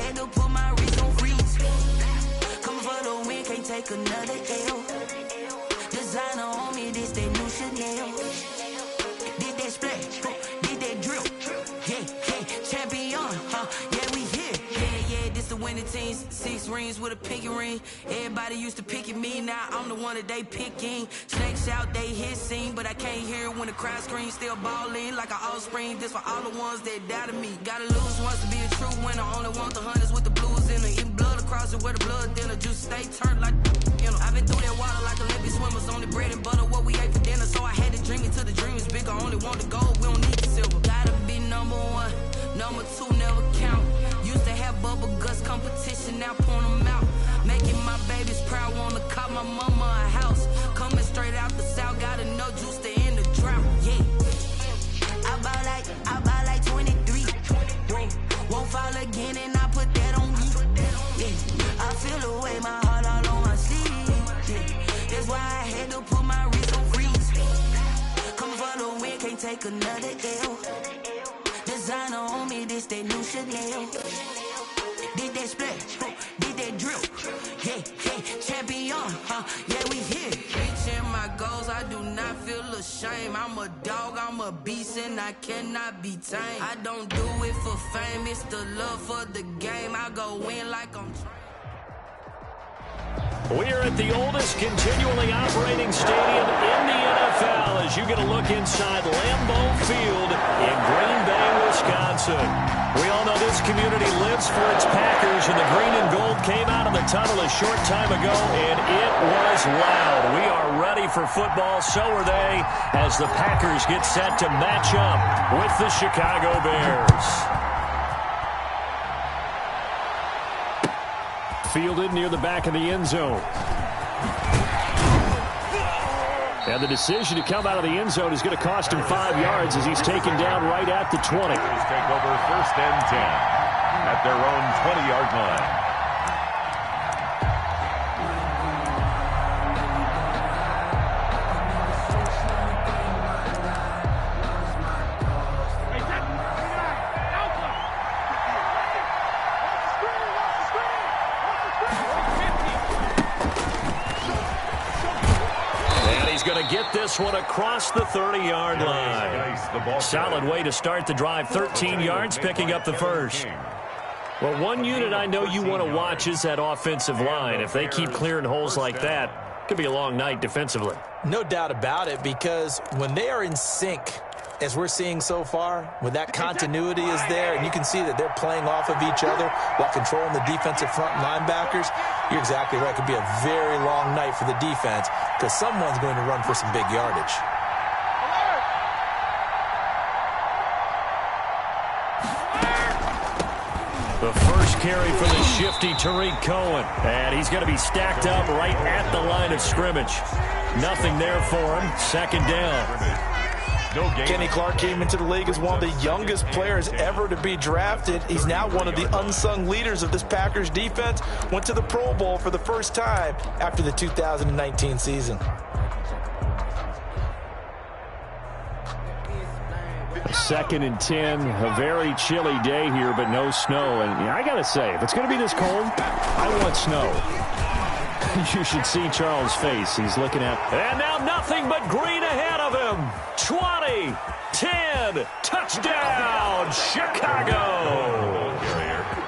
had to put my wrist on freeze. Coming for the win, can't take another L. Designer on me, this that new Chanel. Did that splash, did that drill. Yeah, champion, yeah, we here. Yeah, this the winning team. 6 rings with a pinky ring. Everybody used to pick at me, now I'm the one that they picking. Snakes out, they hissing, but I can't hear when the crowd screams. Still balling like an offspring. This for all the ones that doubted me. Gotta lose once to be a true winner. Only want the hunters with the blues in it. Eating blood across it where the blood dinner. Juice stay turned like, you know. I've been through that water like Olympic swimmers. Only bread and butter, what we ate for dinner. So I had to dream it till the dream is bigger. Only want the gold, we don't need the silver. Gotta be number 1, number 2 never count. Used to have bubble guts competition, now point them out. Making my babies proud, wanna call my mama a house. Coming straight out the south, gotta know juice to end the drought. Yeah, I buy like 23. Won't fall again, and I put that on me. Yeah, I feel the way, my heart all on my sleeve. Yeah, that's why I had to put my wrist on freeze. Coming for the win, can't take another L. Designer on me, this that new Chanel. Did that splash, did that drill. Yeah, champion, yeah, we here. Reaching my goals, I do not feel ashamed. I'm a dog, I'm a beast, and I cannot be tamed. I don't do it for fame, it's the love for the game. I go in like I'm We're at the oldest continually operating stadium in the NFL as you get a look inside Lambeau Field in Green Bay, Wisconsin. We all know this community lives for its Packers, and the green and gold came out of the tunnel a short time ago, and it was loud. We are ready for football, so are they, as the Packers get set to match up with the Chicago Bears. Fielded near the back of the end zone. And the decision to come out of the end zone is going to cost him 5 yards as he's taken down right at the 20. Take over 1st and 10 at their own 20-yard line. Get this one across the 30-yard line. Solid way to start the drive. 13 yards, picking up the first. Well, one unit I know you want to watch is that offensive line. If they keep clearing holes like that, it could be a long night defensively. No doubt about it, because when they are in sync, as we're seeing so far, when that continuity is there, and you can see that they're playing off of each other while controlling the defensive front linebackers, you're exactly right. It could be a very long night for the defense because someone's going to run for some big yardage. The first carry for the shifty Tariq Cohen. And he's going to be stacked up right at the line of scrimmage. Nothing there for him. Second down. Kenny Clark came into the league as one of the youngest players ever to be drafted. He's now one of the unsung leaders of this Packers defense. Went to the Pro Bowl for the first time after the 2019 season. Second and 10, a very chilly day here, but no snow. And I got to say, if it's going to be this cold, I want snow. You should see Charles' face. He's looking at... And now nothing but green ahead of him. 20, 10, touchdown, Chicago.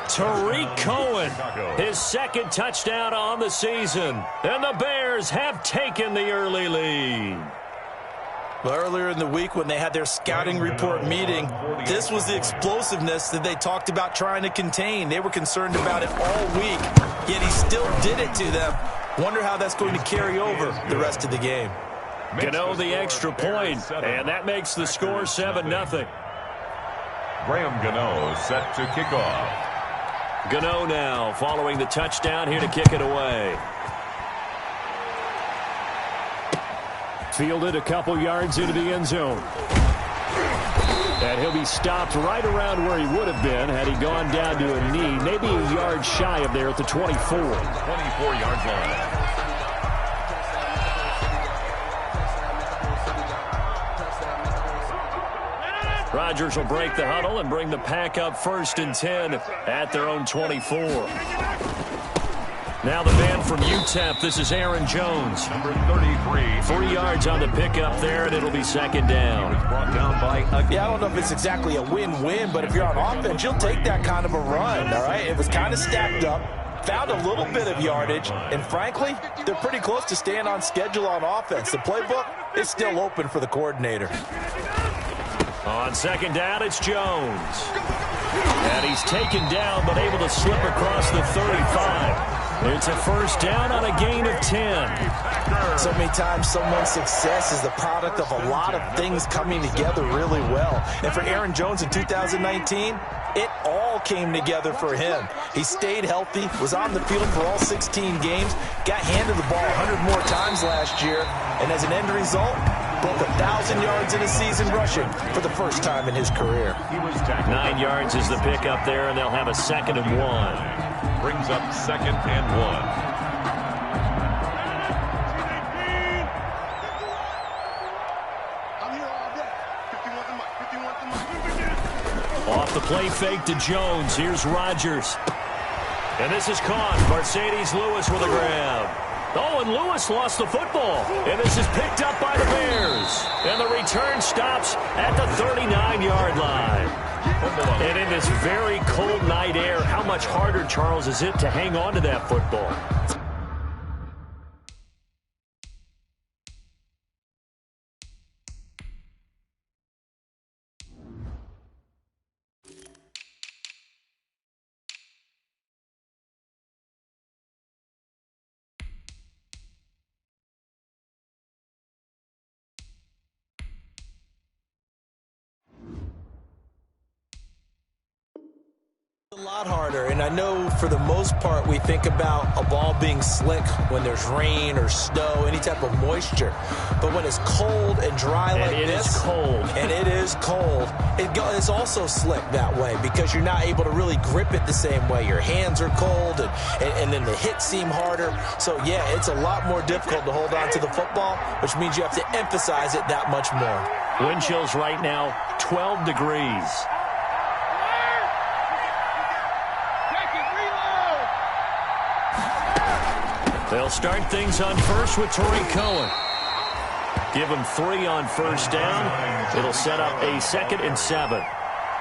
Tariq Cohen, his second touchdown on the season. And the Bears have taken the early lead. Well, earlier in the week when they had their scouting report meeting, this was the explosiveness that they talked about trying to contain. They were concerned about it all week, yet he still did it to them. Wonder how that's going to carry over the rest of the game. Gano the extra point, and that makes the score 7-0. Graham Gano set to kick off. Gano now following the touchdown here to kick it away. Fielded a couple yards into the end zone. And he'll be stopped right around where he would have been had he gone down to a knee, maybe a yard shy of there at the 24. 24-yard line. Rodgers will break the huddle and bring the pack up 1st and 10 at their own 24. Now the man from UTEP, this is Aaron Jones. Number 33. 3 yards on the pickup there, and it'll be 2nd down. Brought down by Yeah, I don't know if it's exactly a win-win, but if you're on offense, you'll take that kind of a run, all right? It was kind of stacked up, found a little bit of yardage, and frankly, they're pretty close to staying on schedule on offense. The playbook is still open for the coordinator. On 2nd down, it's Jones. And he's taken down, but able to slip across the 35. It's a 1st down on a gain of 10. So many times someone's success is the product of a lot of things coming together really well. And for Aaron Jones in 2019, it all came together for him. He stayed healthy, was on the field for all 16 games, got handed the ball 100 more times last year, and as an end result, broke 1,000 yards in a season rushing for the first time in his career. 9 yards is the pickup there, and they'll have a 2nd and 1. brings up 2nd and 1. Off the play fake to Jones. Here's Rodgers. And this is caught. Mercedes Lewis with a grab. Oh, and Lewis lost the football. And this is picked up by the Bears. And the return stops at the 39-yard line. And in this very cold night air, how much harder, Charles, is it to hang on to that football? A lot harder, and I know for the most part we think about a ball being slick when there's rain or snow, any type of moisture. But when it's cold and dry like this, and it is cold, it's also slick that way because you're not able to really grip it the same way. Your hands are cold, and then the hits seem harder. So, yeah, it's a lot more difficult to hold on to the football, which means you have to emphasize it that much more. Wind chills right now, 12 degrees. They'll start things on first with Torrey Cohen. Give him 3 on 1st down. It'll set up a 2nd and 7.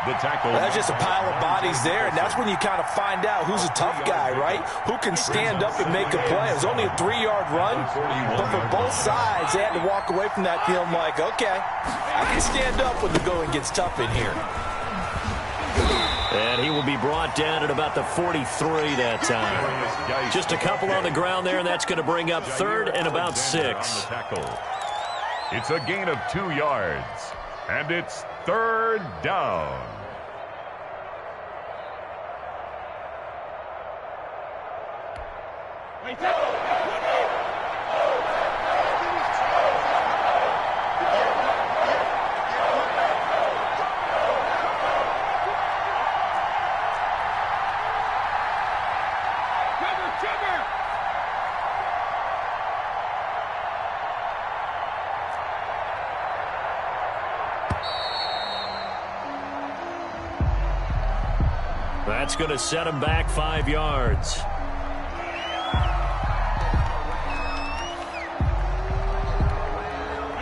The tackle. That's just a pile of bodies there, and that's when you kind of find out who's a tough guy, right? Who can stand up and make a play. It was only a 3-yard run, but for both sides, they had to walk away from that feeling like, okay, I can stand up when the going gets tough in here. And he will be brought down at about the 43 that time. Just a couple on the ground there, and that's going to bring up 3rd and about 6. It's a gain of 2 yards, and it's 3rd down. That's going to set him back 5 yards.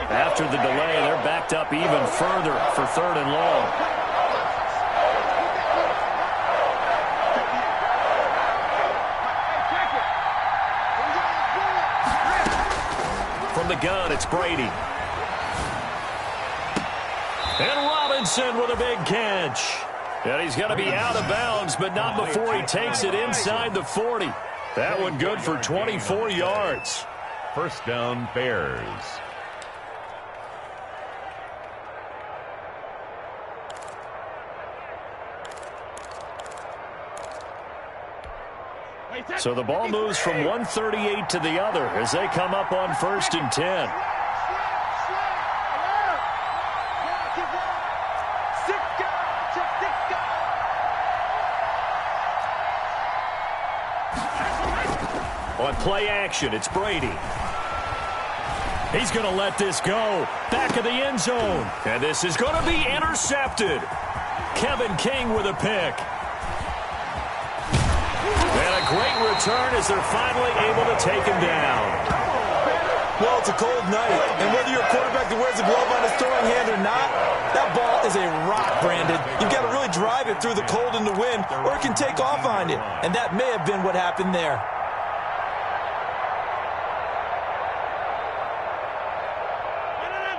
After the delay, they're backed up even further for 3rd and long. From the gun, it's Brady. And Robinson with a big catch. And he's going to be out of bounds, but not before he takes it inside the 40. That one good for 24 yards. 1st down, Bears. So the ball moves from 138 to the other as they come up on 1st and 10. On play action, it's Brady. He's going to let this go. Back of the end zone. And this is going to be intercepted. Kevin King with a pick. And a great return as they're finally able to take him down. Well, it's a cold night, and whether you're a quarterback that wears a glove on his throwing hand or not, that ball is a rock, Brandon. You've got to really drive it through the cold and the wind, or it can take off on you. And that may have been what happened there.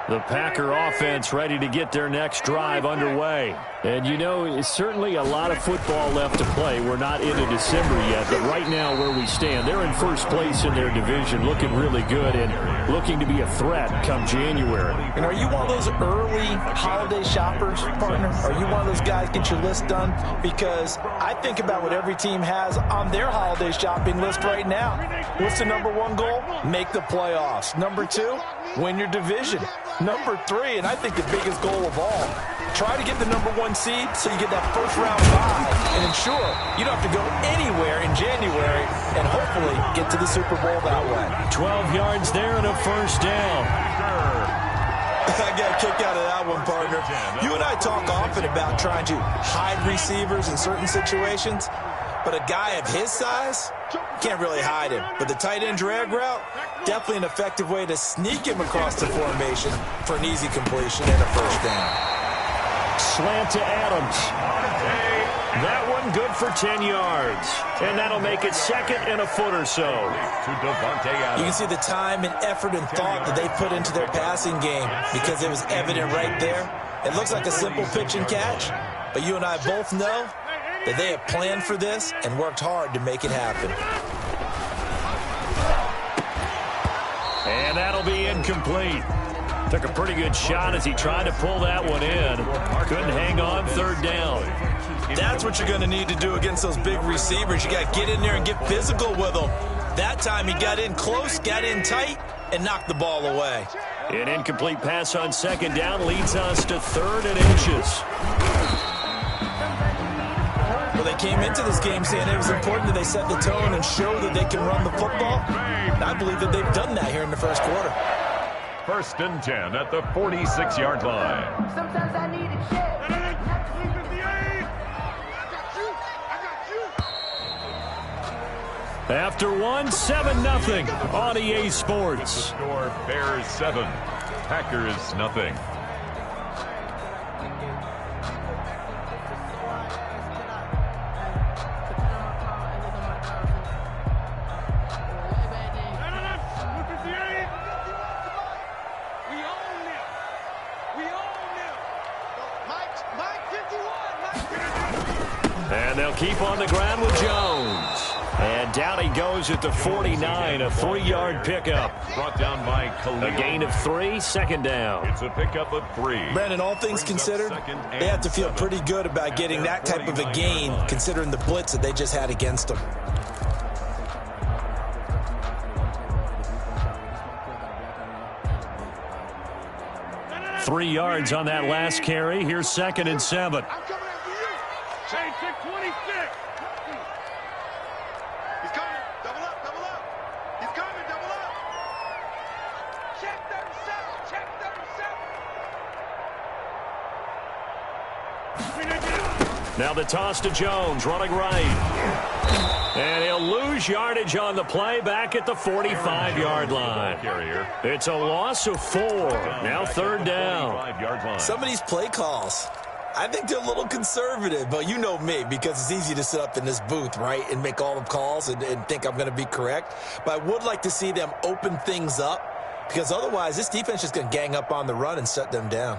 The Packer offense ready to get their next drive underway. And, you know, it's certainly a lot of football left to play. We're not into December yet, but right now where we stand, they're in first place in their division, looking really good and looking to be a threat come January. And are you one of those early holiday shoppers, partner? Are you one of those guys get your list done? Because I think about what every team has on their holiday shopping list right now. What's the number one goal? Make the playoffs. Number two, win your division. Number three, and I think the biggest goal of all, try to get the number one seed so you get that first round bye and ensure you don't have to go anywhere in January and hopefully get to the Super Bowl that way. 12 yards there and a first down. I got a kick out of that one, partner. You and I talk often about trying to hide receivers in certain situations, but a guy of his size can't really hide him. But the tight end drag route, definitely an effective way to sneak him across the formation for an easy completion and a first down. Slant to Adams. That one good for 10 yards. And that'll make it second and a foot or so. You can see the time and effort and thought that they put into their passing game because it was evident right there. It looks like a simple pitch and catch, but you and I both know that they have planned for this and worked hard to make it happen. And that'll be incomplete. Took a pretty good shot as he tried to pull that one in. Couldn't hang on, third down. That's what you're going to need to do against those big receivers. You got to get in there and get physical with them. That time he got in close, got in tight, and knocked the ball away. An incomplete pass on second down leads us to 3rd and inches. Well, they came into this game saying it was important that they set the tone and show that they can run the football. And I believe that they've done that here in the first quarter. 1st and 10 at the 46-yard line. Sometimes I need a check. After one, 7-0 on EA Sports. The score, Bears 7, Packers nothing. And they'll keep on the ground with Jones. And down he goes at the 49, a 3-yard pickup. Brought down by Khalil. A gain of 3, second down. It's a pickup of 3. Brandon, all things considered, they have to feel pretty good about getting that type of a gain considering the blitz that they just had against them. Three yards on that last carry. Here's 2nd and 7. Chain 626. He's coming. Double up, double up. He's coming, double up. Check 37, check 37. Now the toss to Jones, running right. And he'll lose yardage on the play back at the 45-yard line. It's a loss of 4. Now 3rd down. Some of these play calls, I think they're a little conservative, but you know me, because it's easy to sit up in this booth, right, and make all the calls and think I'm going to be correct. But I would like to see them open things up, because otherwise this defense is going to gang up on the run and shut them down.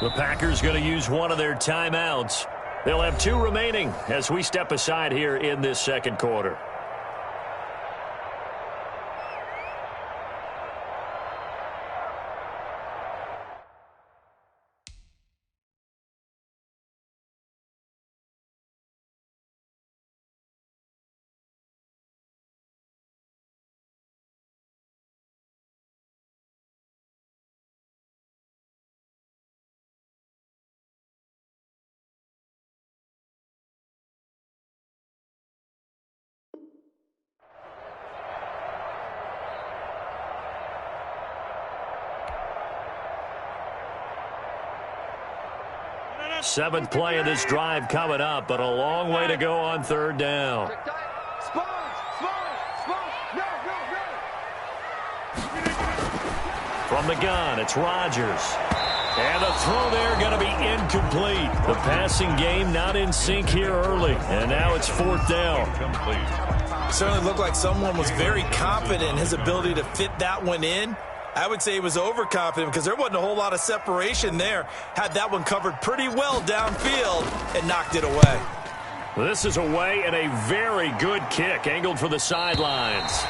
The Packers going to use one of their timeouts. They'll have 2 remaining as we step aside here in this second quarter. Seventh play of this drive coming up, but a long way to go on third down. From the gun, it's Rodgers. And the throw there going to be incomplete. The passing game not in sync here early. And now it's fourth down. Certainly looked like someone was very confident in his ability to fit that one in. I would say he was overconfident because there wasn't a whole lot of separation there. Had that one covered pretty well downfield and knocked it away. This is away and a very good kick angled for the sidelines.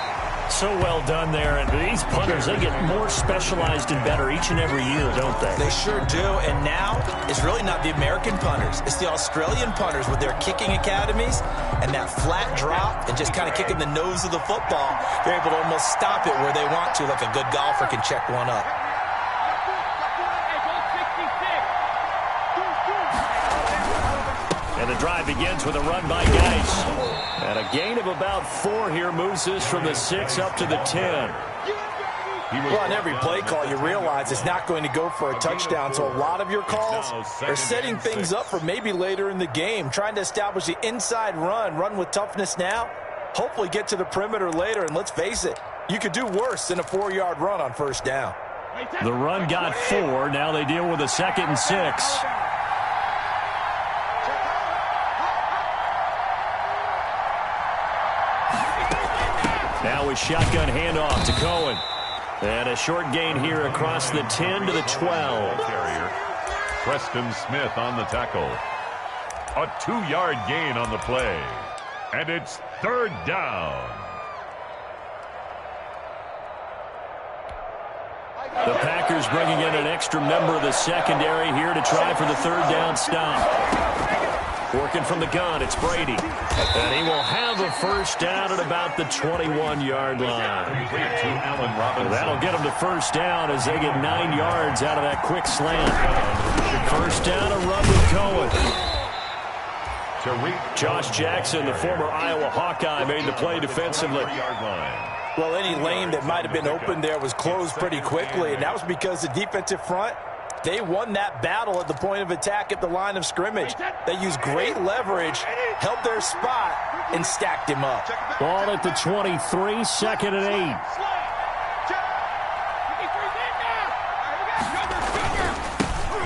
So well done there. And these punters, they get more specialized and better each and every year, don't they? They sure do. And now it's really not the American punters. It's the Australian punters with their kicking academies and that flat drop and just kind of kicking the nose of the football. They're able to almost stop it where they want to, like a good golfer can check one up. And the drive begins with a run by Geis. And a gain of about 4 here moves this from the 6 up to the 10. Well, on every play call, you realize it's not going to go for a touchdown, so a lot of your calls are setting things up for maybe later in the game, trying to establish the inside run with toughness now, hopefully get to the perimeter later, and let's face it, you could do worse than a 4-yard run on first down. The run got 4. Now they deal with a 2nd and 6. Now a shotgun handoff to Cohen. And a short gain here across the 10 to the 12. Preston Smith on the tackle. A 2-yard gain on the play. And it's third down. The Packers bringing in an extra member of the secondary here to try for the third down stop. Working from the gun, it's Brady. And he will have a first down at about the 21-yard line. That'll get him to first down as they get 9 yards out of that quick slant. First down, a run with Cohen. Josh Jackson, the former Iowa Hawkeye, made the play defensively. Well, any lane that might have been open there was closed pretty quickly, and that was because the defensive front, they won that battle at the point of attack at the line of scrimmage. They used great leverage, held their spot, and stacked him up. Ball at the 23, 2nd and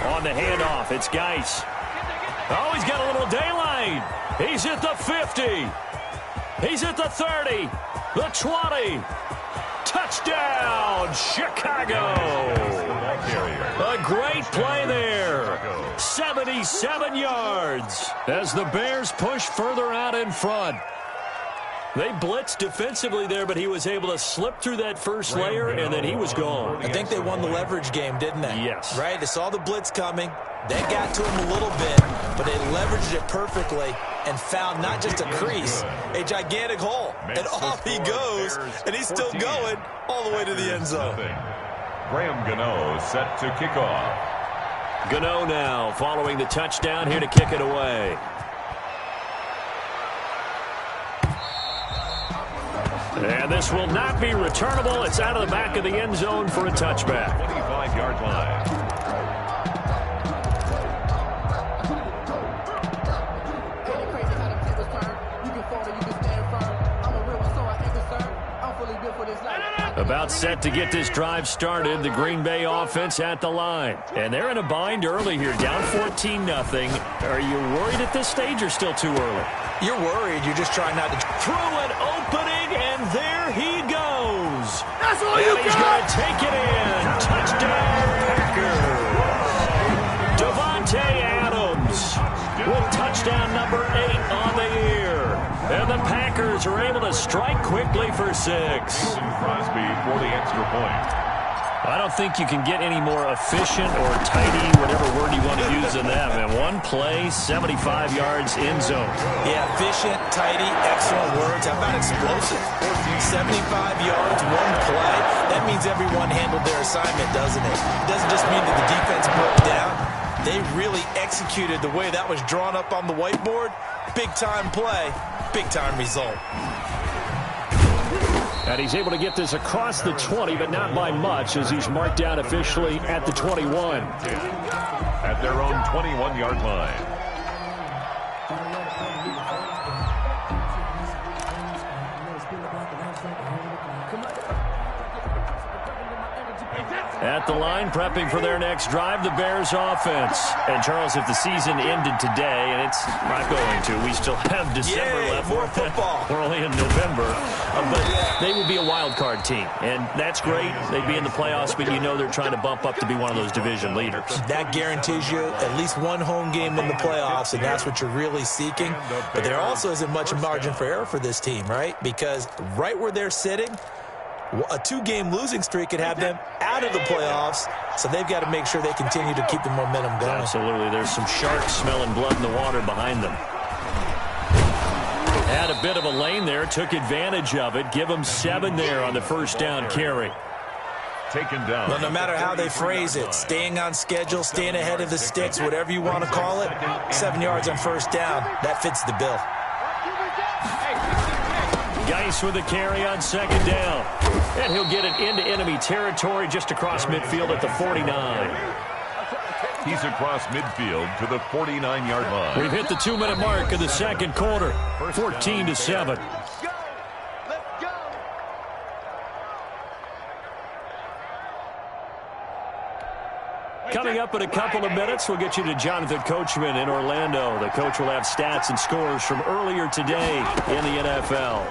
8. On the handoff, it's Geis. Oh, he's got a little daylight. He's at the 50. He's at the 30. The 20. Touchdown, Chicago. A great play there. 77 yards as the Bears push further out in front. They blitzed defensively there, but he was able to slip through that first layer, and then he was gone. I think they won the leverage game, didn't they? Yes. Right? They saw the blitz coming. They got to him a little bit, but they leveraged it perfectly and found not just a crease, a gigantic hole. And off he goes, and he's still going all the way to the end zone. Graham Gano set to kick off. Gano now following the touchdown here to kick it away. And this will not be returnable. It's out of the back of the end zone for a touchback. 25-yard line. About set to get this drive started. The Green Bay offense at the line. And they're in a bind early here, down 14-0. Are you worried at this stage or still too early? You're worried. You're just trying not to. Through an opening, and there he goes. That's all and you he's going to take it in. Touchdown, Packers. Devontae Adams with touchdown number 8 on the year. And the Packers are able to strike quickly for 6. Crosby for the extra point. I don't think you can get any more efficient or tidy, whatever word you want to use in that, man. One play, 75 yards in zone. Yeah, efficient, tidy, excellent words. How about explosive? 75 yards, one play. That means everyone handled their assignment, doesn't it? It doesn't just mean that the defense broke down. They really executed the way that was drawn up on the whiteboard. Big-time play, big-time result. And he's able to get this across the 20, but not by much, as he's marked down officially at the 21. At their own 21-yard line. At the line, prepping for their next drive, the Bears offense. And, Charles, if the season ended today, and it's not going to, we still have December left. More football. We're only in November. But they would be a wild card team. And that's great. They'd be in the playoffs, but you know they're trying to bump up to be one of those division leaders. That guarantees you at least one home game in the playoffs, and that's what you're really seeking. But there also isn't much margin for error for this team, right? Because right where they're sitting, a 2-game losing streak could have them out of the playoffs, so they've got to make sure they continue to keep the momentum going. Absolutely. There's some sharks smelling blood in the water behind them. Had a bit of a lane there, took advantage of it. Give them 7 there on the first down carry. Taken down. Well, no matter how they phrase it, staying on schedule, staying ahead of the sticks, whatever you want to call it, 7 yards on first down, that fits the bill. Geis with a carry on second down. And he'll get it into enemy territory just across midfield at the 49. He's across midfield to the 49-yard line. We've hit the 2-minute mark of the second quarter. 14-7. Coming up in a couple of minutes, we'll get you to Jonathan Coachman in Orlando. The coach will have stats and scores from earlier today in the NFL.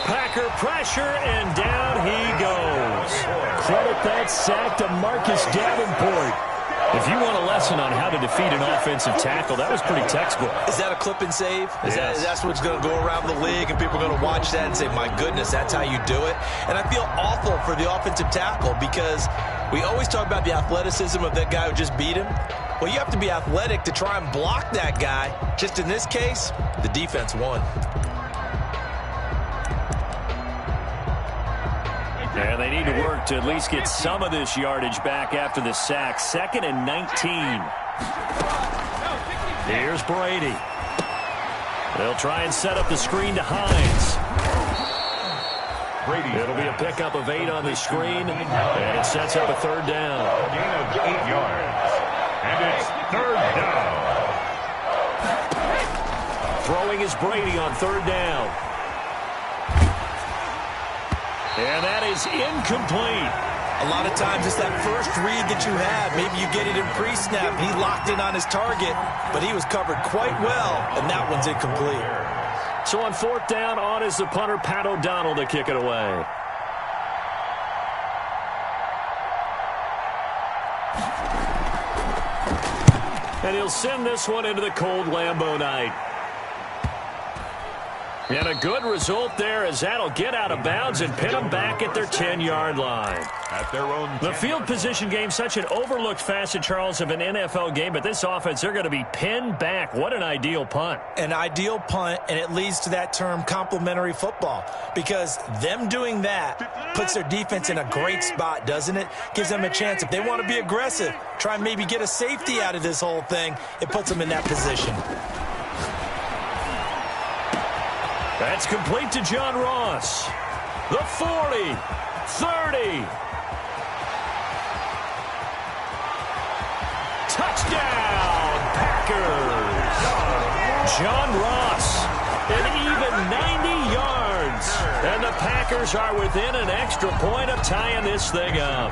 Packer pressure, and down he goes. Credit that sack to Marcus Davenport. If you want a lesson on how to defeat an offensive tackle, that was pretty textbook. Is that a clip and save? Yes. That's what's going to go around the league, and people are going to watch that and say, my goodness, that's how you do it. And I feel awful for the offensive tackle because we always talk about the athleticism of that guy who just beat him. Well, you have to be athletic to try and block that guy. Just in this case, the defense won. And they need to work to at least get some of this yardage back after the sack. 2nd and 19. Here's Brady. They'll try and set up the screen to Hines. Brady. It'll be a pickup of 8 on the screen, and it sets up a third down. Gain of 8 yards. And it's third down. Throwing is Brady on third down. And that is incomplete. A lot of times it's that first read that you have. Maybe you get it in pre-snap. He locked in on his target, but he was covered quite well, and that one's incomplete. So on fourth down, on is the punter, Pat O'Donnell, to kick it away. And he'll send this one into the cold Lambeau night. And a good result there, as that'll get out of bounds and pin them back at their 10-yard line. At their own 10. The field position game, such an overlooked facet, Charles, of an NFL game, but this offense, they're going to be pinned back. What an ideal punt. An ideal punt, and it leads to that term complementary football, because them doing that puts their defense in a great spot, doesn't it? Gives them a chance. If they want to be aggressive, try and maybe get a safety out of this whole thing, it puts them in that position. That's complete to John Ross. The 40, 30. Touchdown, Packers. John Ross, an even 90 yards. And the Packers are within an extra point of tying this thing up.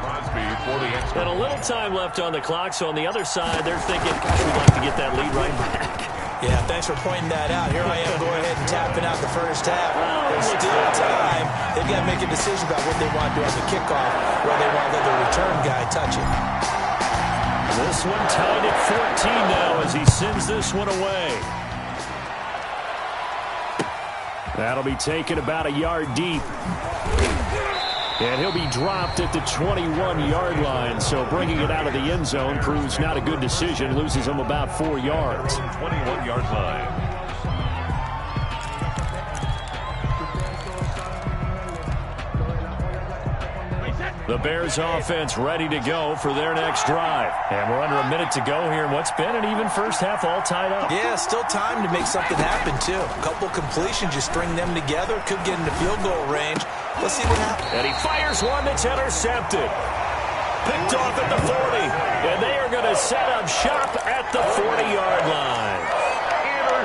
And a little time left on the clock, so on the other side, they're thinking, gosh, we'd like to get that lead right back. Yeah, thanks for pointing that out. Here I am going ahead and tapping out the first half. There's still time. They've got to make a decision about what they want to do on the kickoff, where they want to let the return guy touch it. This one tied at 14 now as he sends this one away. That'll be taken about a yard deep. And he'll be dropped at the 21-yard line, so bringing it out of the end zone proves not a good decision, loses him about 4 yards. 21-yard line. The Bears offense ready to go for their next drive. And we're under a minute to go here in what's been an even first half, all tied up. Yeah, still time to make something happen, too. A couple completions, you string them together, could get into field goal range. Let's see what happens. And he fires one that's intercepted. Picked off at the 40. And they are going to set up shop at the 40-yard line.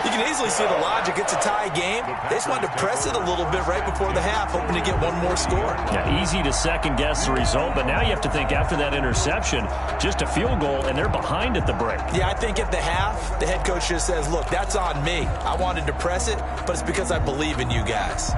You can easily see the logic. It's a tie game. They just wanted to press it a little bit right before the half, hoping to get one more score. Yeah, easy to second-guess the result, but now you have to think after that interception, just a field goal, and they're behind at the break. Yeah, I think at the half, the head coach just says, look, that's on me. I wanted to press it, but it's because I believe in you guys.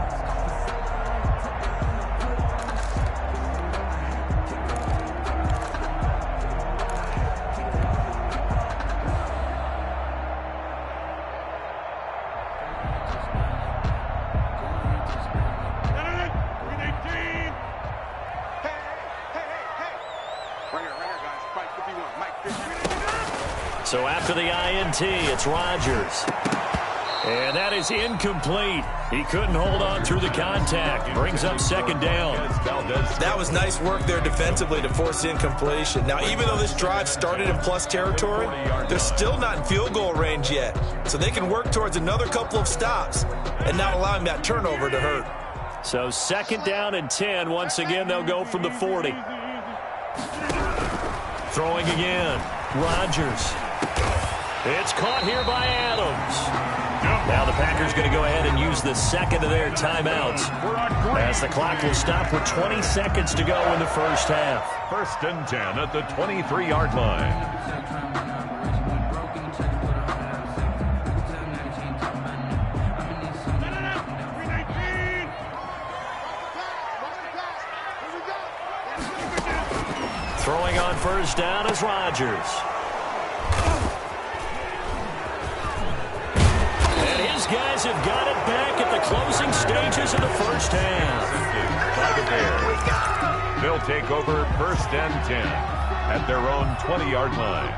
So after the INT, it's Rodgers. And that is incomplete. He couldn't hold on through the contact. Brings up second down. That was nice work there defensively to force the incompletion. Now, even though this drive started in plus territory, they're still not in field goal range yet. So they can work towards another couple of stops and not allowing that turnover to hurt. So second down and 10. Once again, they'll go from the 40. Throwing again. Rodgers. It's caught here by Adams. Now the Packers going to go ahead and use the second of their timeouts as the clock will stop with 20 seconds to go in the first half. First and 10 at the 23-yard line. Throwing on first down is Rodgers. And his guys have got it back at the closing stages of the first half. By the Bears. They'll take over first and 10 at their own 20-yard line.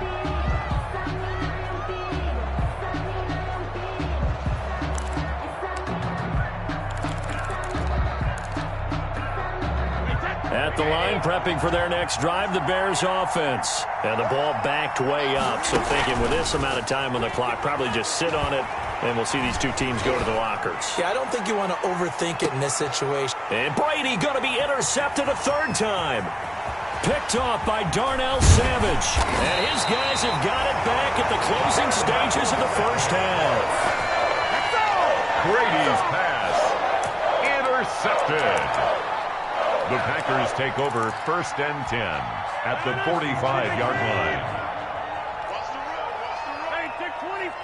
At the line, prepping for their next drive, the Bears offense. And the ball backed way up, so thinking with this amount of time on the clock, probably just sit on it, and we'll see these two teams go to the lockers. Yeah, I don't think you want to overthink it in this situation. And Brady going to be intercepted a third time. Picked off by Darnell Savage. And his guys have got it back at the closing stages of the first half. Brady's pass. Intercepted. The Packers take over first and 10 at the 45-yard line. Watch the road, watch the road. Hey, take 26.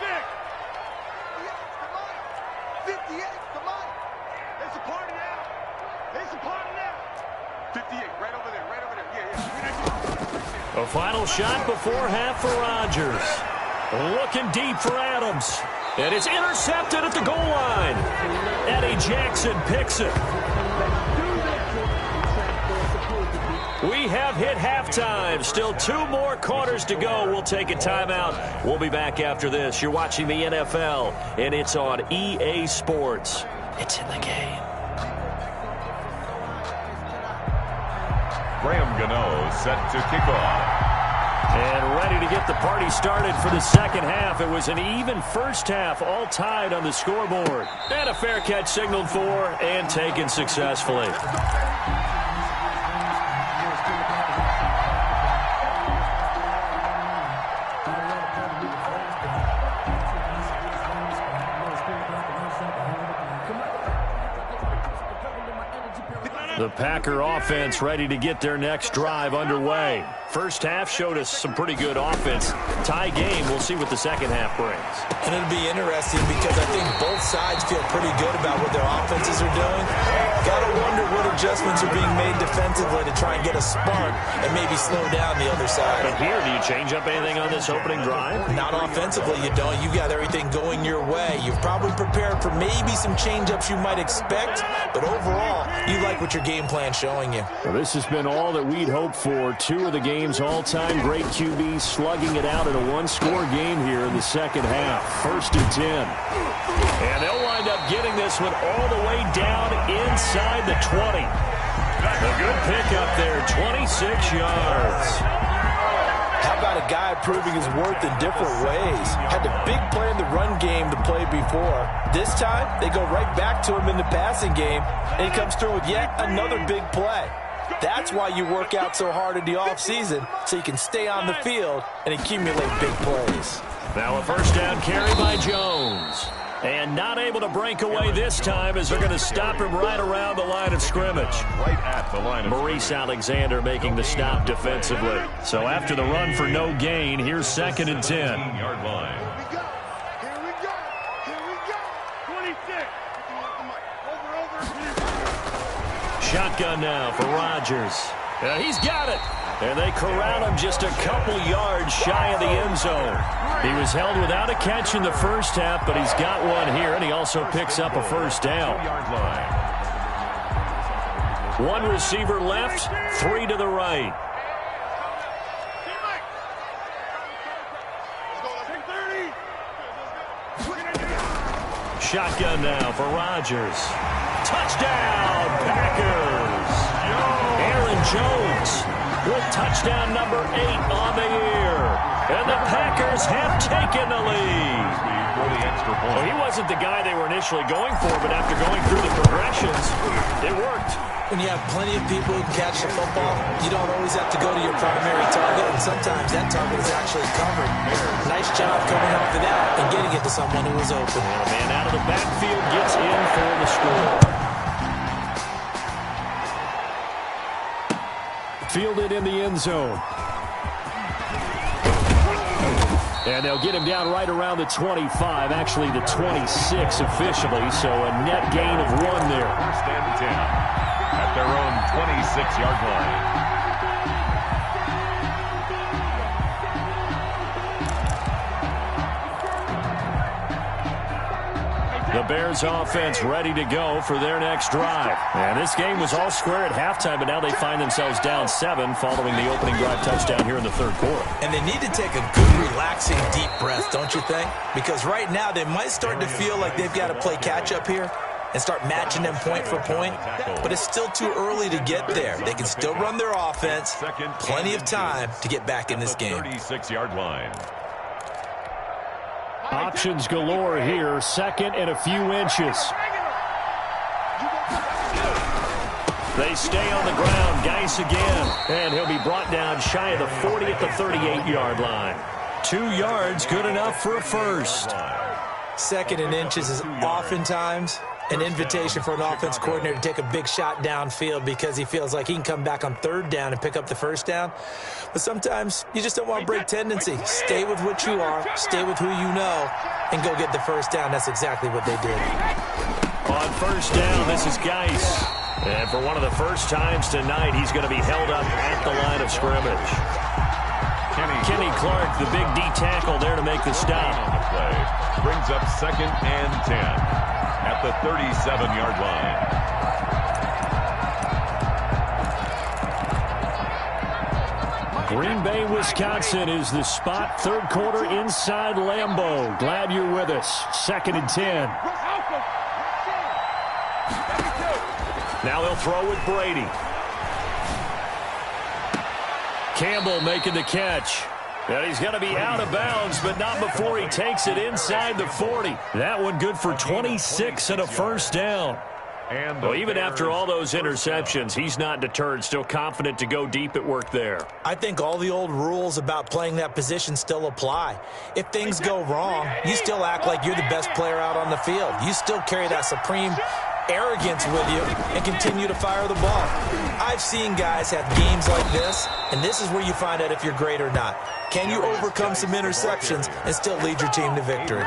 58, come on. There's a party now. There's a party now. 58, right over there, right over there. Yeah. A final shot before half for Rodgers. Looking deep for Adams. And it's intercepted at the goal line. Eddie Jackson picks it. We have hit halftime. Still 2 more quarters to go. We'll take a timeout. We'll be back after this. You're watching the NFL, and it's on EA Sports. It's in the game. Graham Gano set to kick off. And ready to get the party started for the second half. It was an even first half, all tied on the scoreboard. And a fair catch signaled for and taken successfully. The Packer offense ready to get their next drive underway. First half showed us some pretty good offense. Tie game, we'll see what the second half brings. And it'll be interesting because I think both sides feel pretty good about what their offenses are doing. Gotta wonder what adjustments are being made defensively to try and get a spark and maybe slow down the other side. But here, do you change up anything on this opening drive? Not offensively, you don't. You got everything going your way. You've probably prepared for maybe some change-ups you might expect, but overall, you like what your game plan's showing you. Well, this has been all that we'd hoped for. 2 of the game's all-time great QBs slugging it out in a one-score game here in the second half. First and 10. And they'll wind up getting this one all the way down inside the 20. A good pickup there, 26 yards. How about a guy proving his worth in different ways? Had the big play in the run game to play before. This time, they go right back to him in the passing game, and he comes through with yet another big play. That's why you work out so hard in the offseason, so you can stay on the field and accumulate big plays. Now a first down carry by Jones. And not able to break away this time as they're going to stop him right around the line of scrimmage. Right at the line of Maurice Alexander making the stop defensively. So after the run for no gain, here's 2nd and 10. Yard line. Here we go. Here we go. 26. Over. Shotgun now for Rodgers. He's got it. And they corral him just a couple yards shy of the end zone. He was held without a catch in the first half, but he's got one here, and he also picks up a first down. One receiver left, 3 to the right. Shotgun now for Rodgers. Touchdown, Packers. Aaron Jones with touchdown number 8 on the year. And the Packers have taken the lead. Well, he wasn't the guy they were initially going for, but after going through the progressions, it worked. When you have plenty of people who can catch the football, you don't always have to go to your primary target, and sometimes that target is actually covered. Nice job coming off of that and getting it to someone who was open. And a man out of the backfield gets in for the score. Fielded in the end zone. And they'll get him down right around the 25, actually the 26 officially, so a net gain of 1 there. First and 10 at their own 26-yard line. The Bears offense ready to go for their next drive. And this game was all square at halftime, but now they find themselves down 7 following the opening drive touchdown here in the third quarter. And they need to take a good, relaxing, deep breath, don't you think? Because right now they might start to feel like they've got to play catch-up here and start matching them point for point. But it's still too early to get there. They can still run their offense. Plenty of time to get back in this game. 36-yard line. Options galore here. 2nd and a few inches. They stay on the ground. Geis again. And he'll be brought down shy of the 40 at the 38-yard line. 2 yards, good enough for a first. 2nd and inches is oftentimes an invitation for an offense coordinator to take a big shot downfield because he feels like he can come back on 3rd down and pick up the first down. But sometimes you just don't want to break tendency. Stay with what you are, stay with who you know, and go get the first down. That's exactly what they did. On first down, this is Geis. And for one of the first times tonight, he's going to be held up at the line of scrimmage. Kenny Clark, the big D tackle there to make the stop. Brings up 2nd and 10 at the 37-yard line. Green Bay, Wisconsin is the spot. 3rd quarter inside Lambeau. Glad you're with us. 2nd and 10. Now they'll throw with Brady. Campbell making the catch. And he's going to be out of bounds, but not before he takes it inside the 40. That one good for 26 and a first down. And well, even after all those interceptions, he's not deterred, still confident to go deep at work there. I think all the old rules about playing that position still apply. If things go wrong, you still act like you're the best player out on the field. You still carry that supreme arrogance with you and continue to fire the ball. I've seen guys have games like this, and this is where you find out if you're great or not. Can you overcome some interceptions and still lead your team to victory?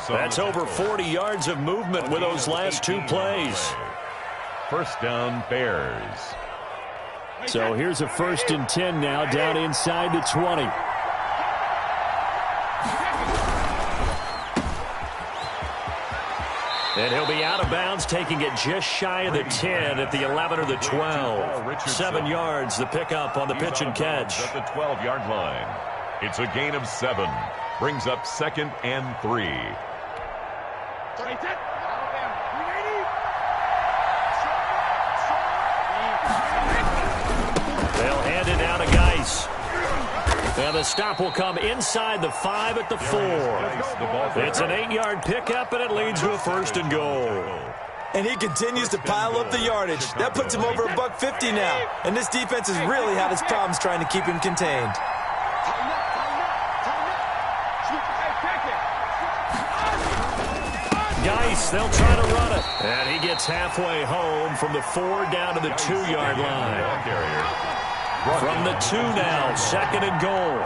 That's over 40 yards of movement with those last 2 plays. First down, Bears. So here's a 1st and 10 now, down inside the 20. And he'll be out of bounds, taking it just shy of the 10 at the 11 or the 12. 7 yards, the pickup on the pitch and catch. At the 12-yard line. It's a gain of 7. Brings up 2nd and 3. And the stop will come inside the 5 at the 4. It's an 8-yard pickup, and it leads to a 1st and goal. And he continues to pile up the yardage. That puts him over $150 now. And this defense has really had its problems trying to keep him contained. Geis, they'll try to run it. And he gets halfway home from the 4 down to the 2-yard line. From the 2 now, 2nd and goal.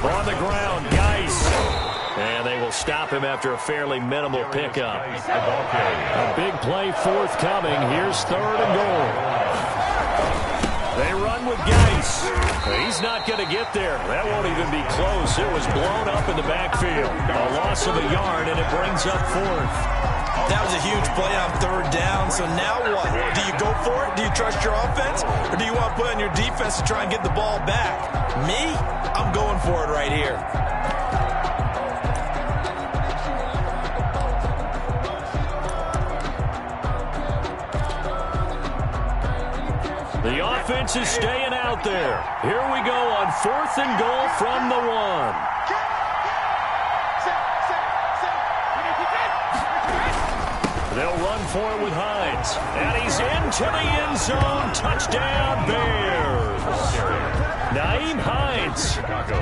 On the ground, Geis. And they will stop him after a fairly minimal pickup. A big play forthcoming. Here's 3rd and goal. They run with Geis. He's not going to get there. That won't even be close. It was blown up in the backfield. A loss of a yard, and it brings up 4th. That was a huge play on 3rd down. So now what? Do you go for it? Do you trust your offense? Or do you want to put on your defense to try and get the ball back? Me? I'm going for it right here. The offense is staying out there. Here we go on 4th and goal from the 1. They'll run for it with Hines. And he's into the end zone. Touchdown, Bears. Nyheim Hines,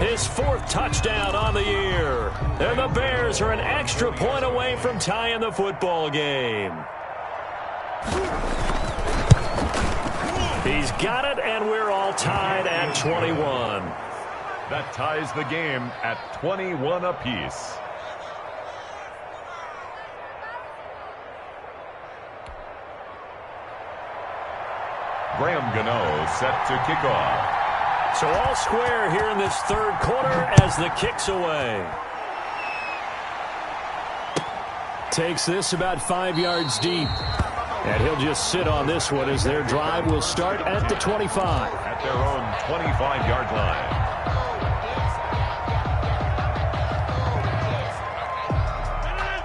his 4th touchdown on the year. And the Bears are an extra point away from tying the football game. He's got it, and we're all tied at 21. That ties the game at 21 apiece. Graham Gano set to kick off. So all square here in this 3rd quarter as the kick's away. Takes this about 5 yards deep. And he'll just sit on this one as their drive will start at the 25. At their own 25-yard line.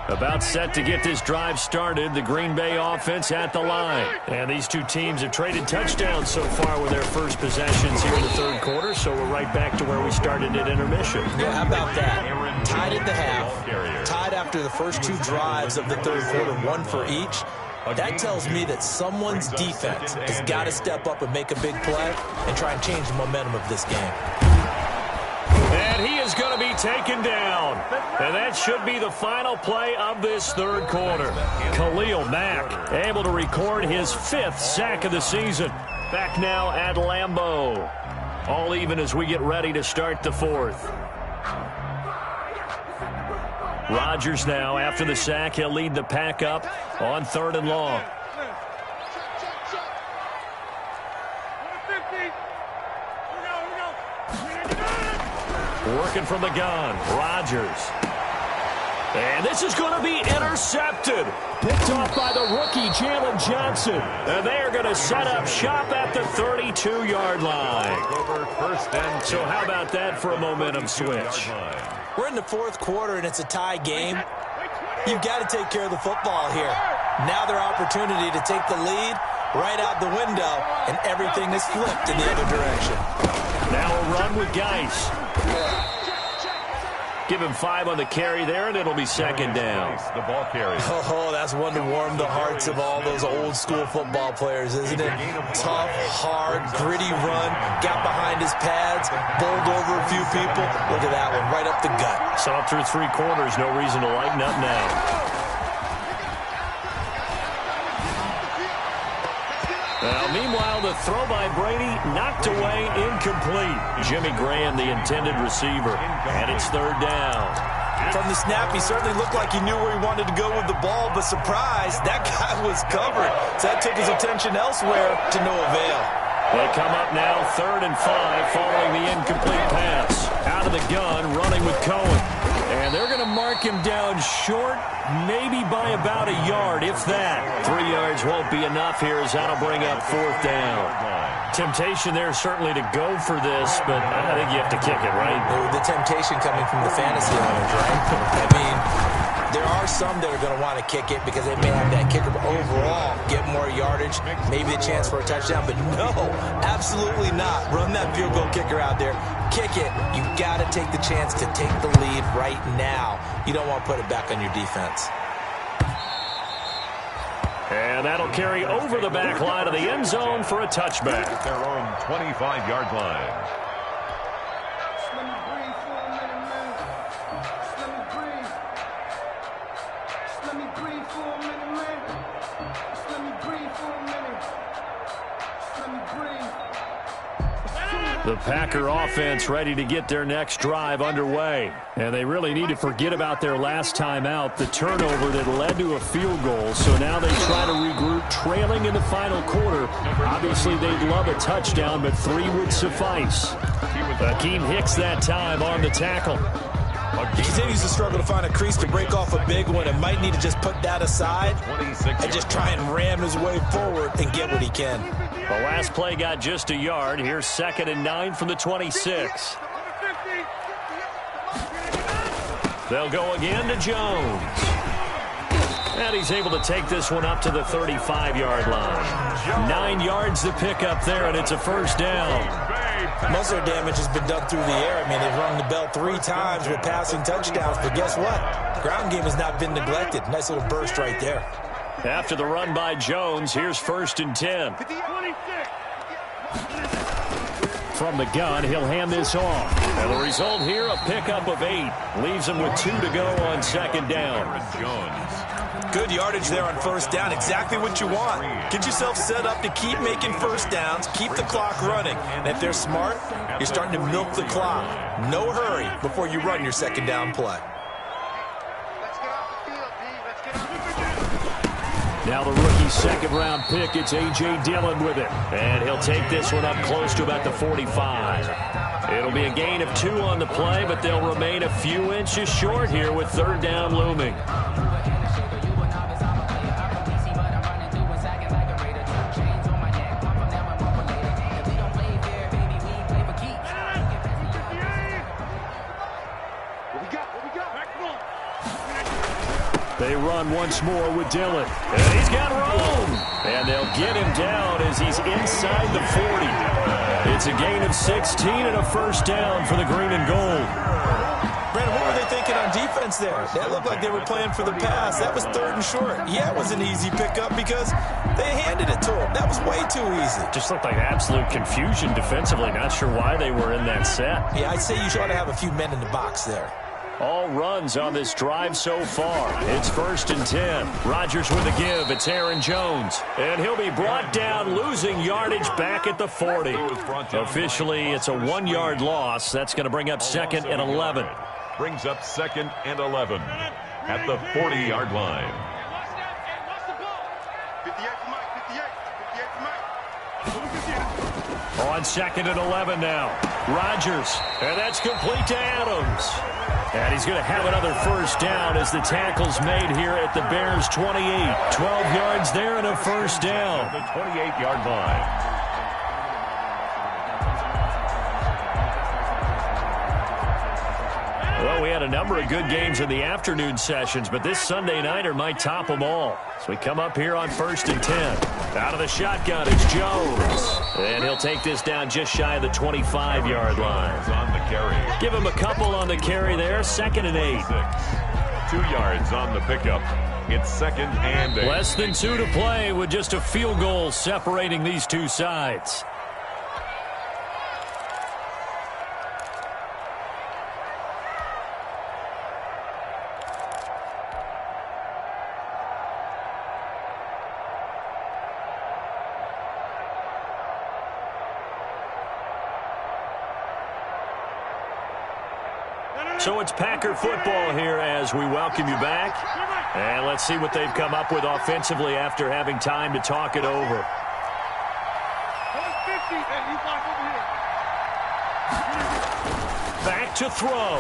About set to get this drive started, the Green Bay offense at the line. And these two teams have traded touchdowns so far with their first possessions here in the 3rd quarter, so we're right back to where we started at intermission. Yeah, how about that? Tied at the half, tied after the first 2 drives of the 3rd quarter, 1 for each. That tells me that someone's defense has got to step up and make a big play and try and change the momentum of this game. And he is going to be taken down. And that should be the final play of this 3rd quarter. Khalil Mack able to record his 5th sack of the season. Back now at Lambeau. All even as we get ready to start the 4th. Rodgers now, after the sack, he'll lead the pack up on 3rd and long. Working from the gun, Rodgers. And this is going to be intercepted. Picked off by the rookie, Jalen Johnson. And they are going to set up shop at the 32-yard line. So how about that for a momentum switch? We're in the 4th quarter, and it's a tie game. You've got to take care of the football here. Now their opportunity to take the lead right out the window, and everything is flipped in the other direction. Now a run with Geis. Give him 5 on the carry there, and it'll be 2nd down. The ball carry. Oh, that's one to warm the hearts of all those old-school football players, isn't it? Tough, hard, gritty run, got behind his pads, bowled over a few people. Look at that one, right up the gut. Saw it through 3 quarters, no reason to lighten up now. Meanwhile, the throw by Brady knocked away, incomplete. Jimmy Graham, the intended receiver, and it's 3rd down. From the snap, he certainly looked like he knew where he wanted to go with the ball, but surprise, that guy was covered. So that took his attention elsewhere to no avail. They come up now 3rd and 5 following the incomplete pass. Out of the gun, running with Cohen. And they're going to mark him down short, maybe by about a yard, if that. 3 yards won't be enough here as that'll bring up 4th down. Temptation there certainly to go for this, but I think you have to kick it, right? The temptation coming from the fantasy owners, right? I mean, There are some that are going to want to kick it because they may have that kicker, but overall get more yardage, maybe a chance for a touchdown. But no, absolutely not. Run that field goal kicker out there. Kick it. You got to take the chance to take the lead right now. You don't want to put it back on your defense. And that'll carry over the back line of the end zone for a touchback. At their own 25-yard line. The Packer offense ready to get their next drive underway. And they really need to forget about their last time out, the turnover that led to a field goal. So now they try to regroup, trailing in the final quarter. Obviously, they'd love a touchdown, but 3 would suffice. Akeem Hicks that time on the tackle. He continues to struggle to find a crease to break off a big one and might need to just put that aside and just try and ram his way forward and get what he can. The last play got just a yard. Here's 2nd and 9 from the 26. They'll go again to Jones. And he's able to take this one up to the 35-yard line. 9 yards to pick up there, and it's a first down. Most of their damage has been done through the air. I mean, they've rung the bell 3 times with passing touchdowns, but guess what? Ground game has not been neglected. Nice little burst right there. After the run by Jones, here's 1st and 10. From the gun, he'll hand this off. And the result here, a pickup of 8. Leaves him with 2 to go on 2nd down. Jones. Good yardage there on 1st down. Exactly what you want. Get yourself set up to keep making 1st downs, keep the clock running. And if they're smart, you're starting to milk the clock. No hurry before you run your 2nd down play. Now the rookie 2nd-round pick, it's A.J. Dillon with it. And he'll take this one up close to about the 45. It'll be a gain of 2 on the play, but they'll remain a few inches short here with 3rd down looming. They run once more with Dillon. And he's got room. And they'll get him down as he's inside the 40. It's a gain of 16 and a 1st down for the green and gold. Brandon, what were they thinking on defense there? That looked like they were playing for the pass. That was 3rd and short. Yeah, it was an easy pickup because they handed it to him. That was way too easy. Just looked like absolute confusion defensively. Not sure why they were in that set. Yeah, I'd say you ought to have a few men in the box there. All runs on this drive so far. It's 1st and 10. Rodgers with a give. It's Aaron Jones. And he'll be brought down, losing yardage back at the 40. Officially, it's a 1-yard loss. That's going to bring up 2nd and 11. Brings up 2nd and 11 at the 40-yard line. 58 for Mike, 58 for Mike. On 2nd and 11 now. Rodgers. And that's complete to Adams. And he's going to have another 1st down as the tackle's made here at the Bears' 28. 12 yards there and a 1st down. The 28-yard line. Well, we had a number of good games in the afternoon sessions, but this Sunday nighter might top them all. So we come up here on 1st and 10. Out of the shotgun, it's Jones. And he'll take this down just shy of the 25-yard line. On the carry. Give him a couple on the carry there. 2nd and 8. 2 yards on the pickup. It's 2nd and 8. Less than 2 to play with just a field goal separating these two sides. So it's Packer football here as we welcome you back. And let's see what they've come up with offensively after having time to talk it over. Back to throw.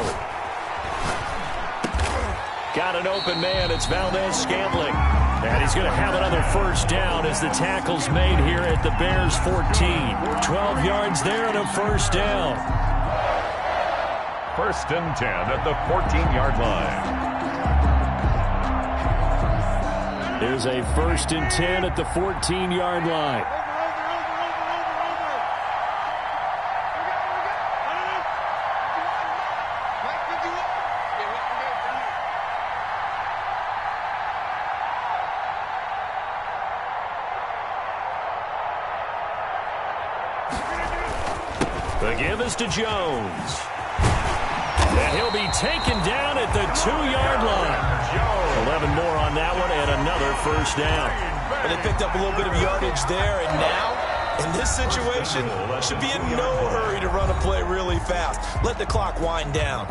Got an open man. It's Valdez-Scantling. And he's going to have another 1st down as the tackle's made here at the Bears' 14. 12 yards there and a 1st down. 1st and 10 at the 14-yard line. Here's a 1st and 10 at the 14-yard line. The give is to Jones. And he'll be taken down at the 2-yard line. 11 more on that one and another 1st down. Well, they picked up a little bit of yardage there, and now, in this situation, should be in no hurry to run a play really fast. Let the clock wind down.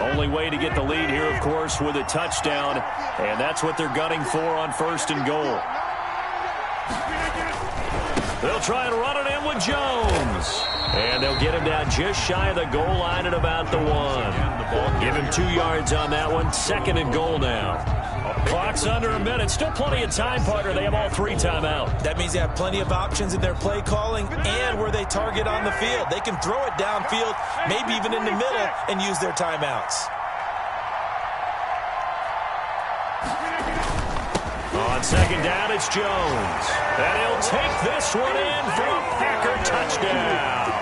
Only way to get the lead here, of course, with a touchdown, and that's what they're gunning for on 1st and goal. They'll try and run it in with Jones, and they'll get him down just shy of the goal line at about the 1. Give him 2 yards on that one. 2nd and goal now. Clock's under a minute. Still plenty of time, partner. They have all 3 timeout. That means they have plenty of options in their play calling and where they target on the field. They can throw it downfield, maybe even in the middle, and use their timeouts. On 2nd down, it's Jones. And he'll take this one in for a Packer touchdown.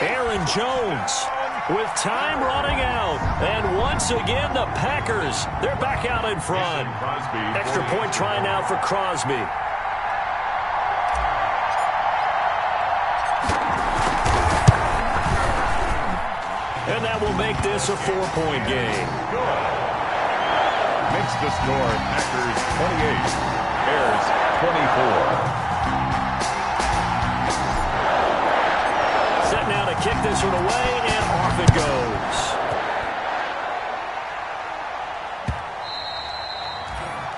Aaron Jones with time running out. And once again, the Packers, they're back out in front. Extra point try now for Crosby. And that will make this a 4-point game. Makes the score Packers 28, Bears 24. Set now to kick this one away, and off it goes.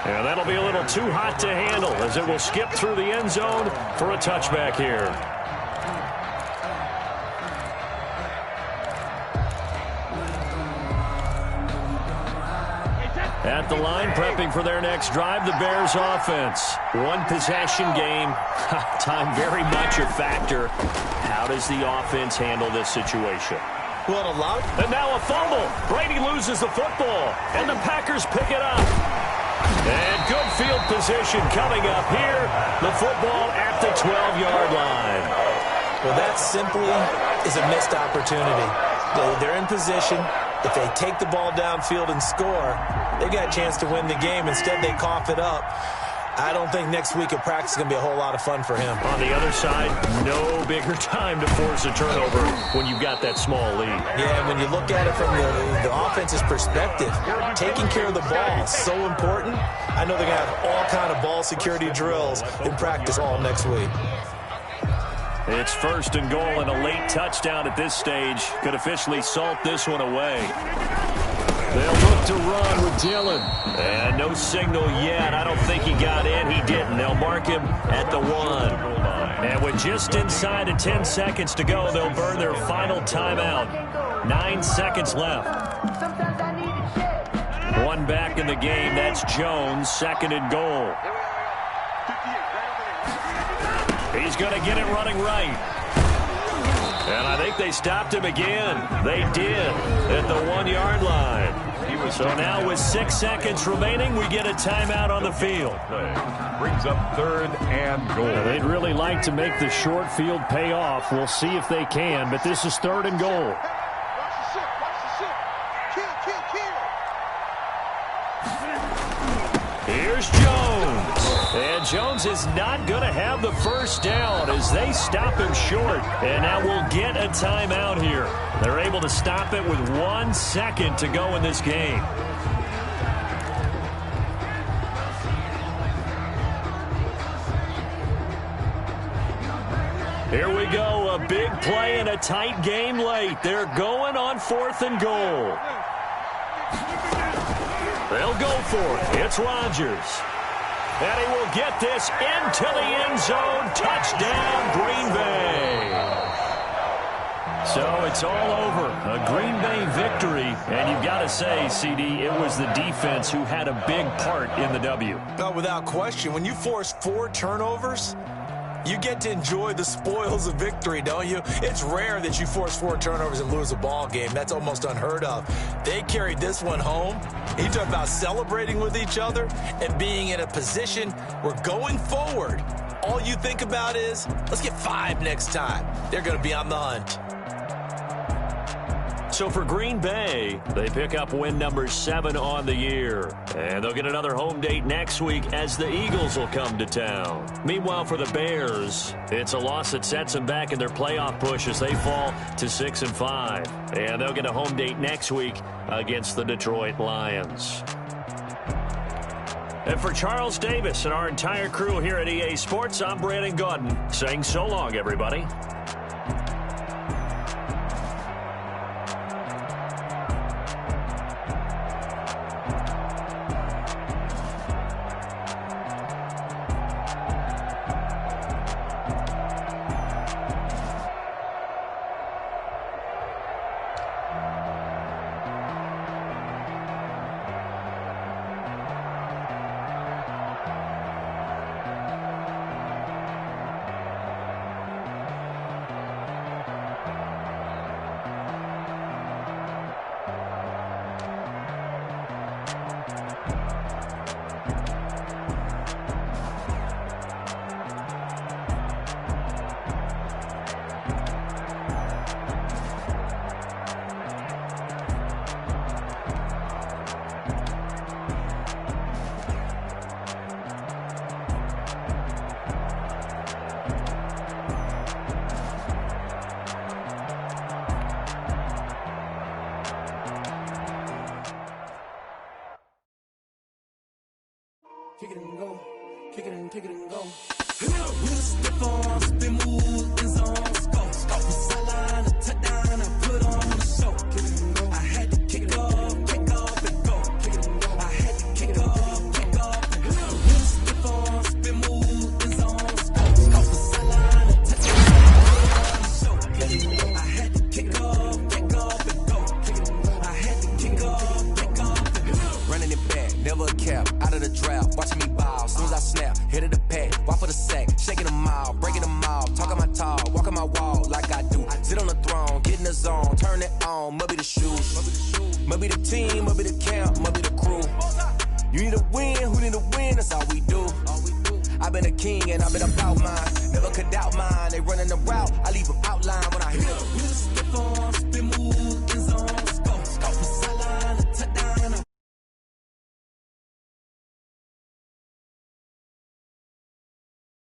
And that'll be a little too hot to handle as it will skip through the end zone for a touchback here. At the line, prepping for their next drive, the Bears offense. One possession game. Time very much a factor. How does the offense handle this situation? Well, and now a fumble. Brady loses the football, and the Packers pick it up. And good field position coming up here. The football at the 12-yard line. Well, that simply is a missed opportunity. They're in position. If they take the ball downfield and score, they got a chance to win the game. Instead, they cough it up. I don't think next week at practice is going to be a whole lot of fun for him. On the other side, no bigger time to force a turnover when you've got that small lead. Yeah, and when you look at it from the offense's perspective, taking care of the ball is so important. I know they're going to have all kind of ball security drills in practice all next week. It's 1st and goal, and a late touchdown at this stage could officially salt this one away. They'll look to run with Dillon. And no signal yet. I don't think he got in. He didn't. They'll mark him at the 1. And with just inside of 10 seconds to go, they'll burn their final timeout. 9 seconds left. One back in the game. That's Jones. 2nd and goal. He's going to get it running right. And I think they stopped him again. They did at the 1-yard line. So now with 6 seconds remaining, we get a timeout on the field. Brings up 3rd and goal. Now, they'd really like to make the short field pay off. We'll see if they can, but this is 3rd and goal. Here's Jones. And Jones is not going to have the 1st down as they stop him short. And now we'll get a timeout here. They're able to stop it with 1 second to go in this game. Here we go, a big play in a tight game late. They're going on 4th and goal. They'll go for it. It's Rodgers. And he will get this into the end zone. Touchdown, Green Bay. So it's all over. A Green Bay victory. And you've got to say, CD, it was the defense who had a big part in the W. Without question. When you force 4 turnovers, you get to enjoy the spoils of victory, don't you? It's rare that you force 4 turnovers and lose a ball game. That's almost unheard of. They carried this one home. You talk about celebrating with each other and being in a position where going forward, all you think about is, let's get 5 next time. They're going to be on the hunt. So for Green Bay, they pick up win number 7 on the year. And they'll get another home date next week as the Eagles will come to town. Meanwhile, for the Bears, it's a loss that sets them back in their playoff push as they fall to 6-5. And they'll get a home date next week against the Detroit Lions. And for Charles Davis and our entire crew here at EA Sports, I'm Brandon Gaudin saying so long, everybody. Kick it and go. Kick it and kick it and go. With a stiff arm, spin move, in zone, scope. From sideline to touchdown, I put on the show. Kick it and go. I had to kick off and go. Kick it and go. I had to kick off and go. With a stiff arm, spin move, in zone, scope. From sideline to touchdown, I put on the show. Kick it and go. I had to kick off and go. Kick it and go. I had to kick off and go. Running it back, never a cap, out of the draft, watching me ball, soon as I snap, hit of the pack, walk for the sack, shaking them all, breaking them all, talking my talk, walking my wall like I do, sit on the throne, get in the zone, turn it on, must be the shoes, must be the team, must be the camp, must be the crew, you need a win, who need a win, that's all we do, I've been a king and I've been about mine, never could doubt mine, they running the route, I leave them outline when I hit them. With a stiff arm, spin move.